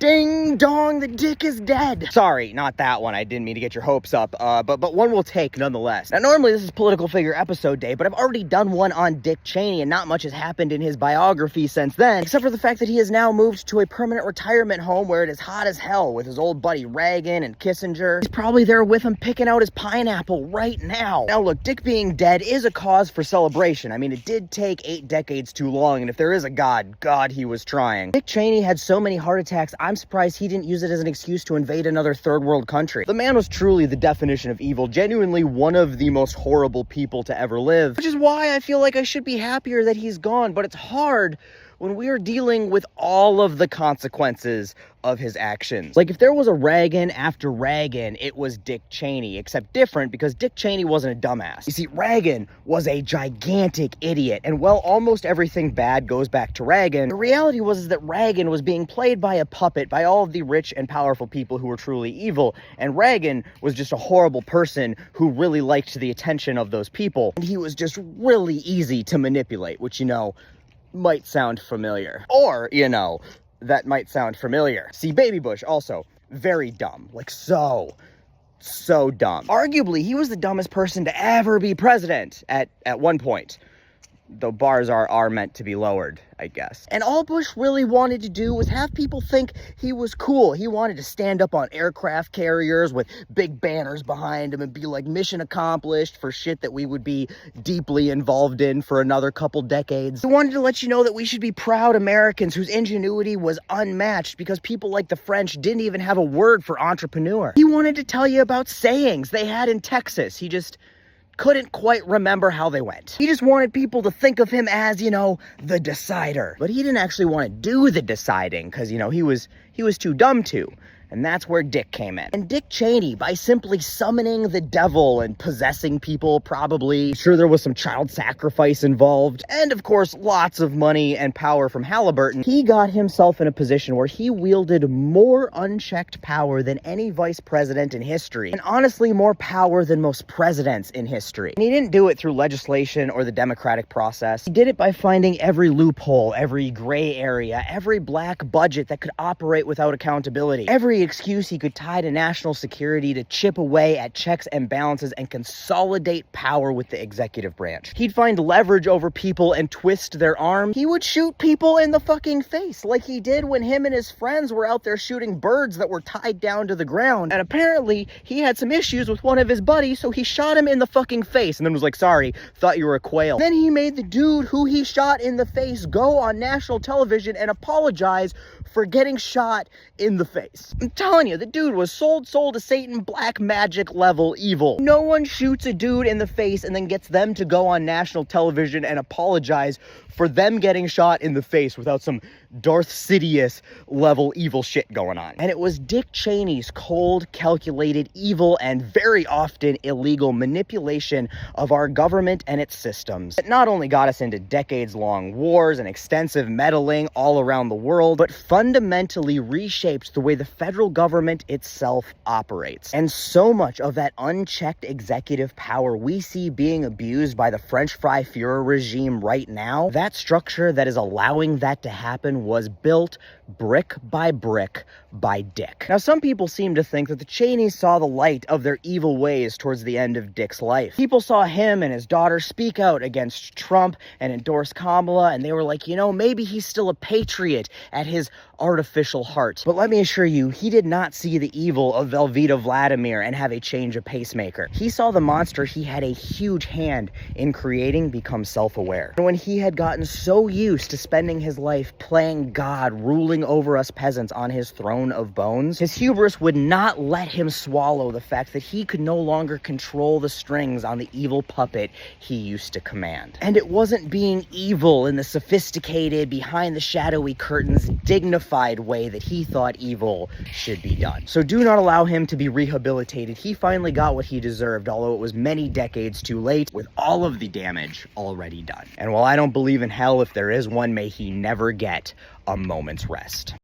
Ding dong, the Dick is dead. Sorry, not that one. I didn't mean to get your hopes up, but one will take nonetheless. Now, normally this is political figure episode day, but I've already done one on Dick Cheney, and not much has happened in his biography since then, except for the fact that he has now moved to a permanent retirement home where it is hot as hell with his old buddy Reagan and Kissinger. He's probably there with him picking out his pineapple right now. Now look, Dick being dead is a cause for celebration. I mean, it did take 8 decades too long, and if there is a God, he was trying. Dick Cheney had so many heart attacks, I'm surprised he didn't use it as an excuse to invade another third world country. The man was truly the definition of evil, genuinely one of the most horrible people to ever live, which is why I feel like I should be happier that he's gone, but it's hard when we are dealing with all of the consequences of his actions. Like, if there was a Reagan after Reagan, it was Dick Cheney, except different because Dick Cheney wasn't a dumbass. You see, Reagan was a gigantic idiot, and while almost everything bad goes back to Reagan, the reality was that Reagan was being played by a puppet by all of the rich and powerful people who were truly evil, and Reagan was just a horrible person who really liked the attention of those people, and he was just really easy to manipulate, which, might sound familiar. Or, that might sound familiar. See, Baby Bush, also, very dumb. Like, so dumb. Arguably, he was the dumbest person to ever be president at one point. Though bars are meant to be lowered, I guess. And all Bush really wanted to do was have people think he was cool. He wanted to stand up on aircraft carriers with big banners behind him and be like, mission accomplished, for shit that we would be deeply involved in for another couple decades. He wanted to let you know that we should be proud Americans whose ingenuity was unmatched because people like the French didn't even have a word for entrepreneur. He wanted to tell you about sayings they had in Texas. He just couldn't quite remember how they went. He just wanted people to think of him as, the decider. But he didn't actually want to do the deciding because, he was too dumb to. And that's where Dick came in. And Dick Cheney, by simply summoning the devil and possessing people, probably, sure there was some child sacrifice involved, and of course, lots of money and power from Halliburton, he got himself in a position where he wielded more unchecked power than any vice president in history, and honestly, more power than most presidents in history. And he didn't do it through legislation or the democratic process. He did it by finding every loophole, every gray area, every black budget that could operate without accountability, every excuse he could tie to national security to chip away at checks and balances and consolidate power with the executive branch. He'd find leverage over people and twist their arm. He would shoot people in the fucking face, like he did when him and his friends were out there shooting birds that were tied down to the ground. And apparently, he had some issues with one of his buddies, so he shot him in the fucking face and then was like, sorry, thought you were a quail. Then he made the dude who he shot in the face go on national television and apologize for getting shot in the face. I'm telling you, the dude was sold to Satan, black magic level evil. No one shoots a dude in the face and then gets them to go on national television and apologize for them getting shot in the face without some Darth Sidious level evil shit going on. And it was Dick Cheney's cold, calculated, evil, and very often illegal manipulation of our government and its systems that not only got us into decades-long wars and extensive meddling all around the world, but fundamentally reshaped the way the federal government itself operates. And so much of that unchecked executive power we see being abused by the French fry Führer regime right now, that structure that is allowing that to happen was built brick by Dick. Now, some people seem to think that the Cheneys saw the light of their evil ways towards the end of Dick's life. People saw him and his daughter speak out against Trump and endorse Kamala, and they were like, maybe he's still a patriot at his artificial heart. But let me assure you, he did not see the evil of Velveeta Vladimir and have a change of pacemaker. He saw the monster he had a huge hand in creating become self-aware. And when he had gotten so used to spending his life playing God, ruling over us peasants on his throne of bones, his hubris would not let him swallow the fact that he could no longer control the strings on the evil puppet he used to command. And it wasn't being evil in the sophisticated, behind the shadowy curtains, dignified way that he thought evil should be done. So do not allow him to be rehabilitated. He finally got what he deserved, although it was many decades too late, with all of the damage already done. And while I don't believe in hell, if there is one, may he never get a moment's rest.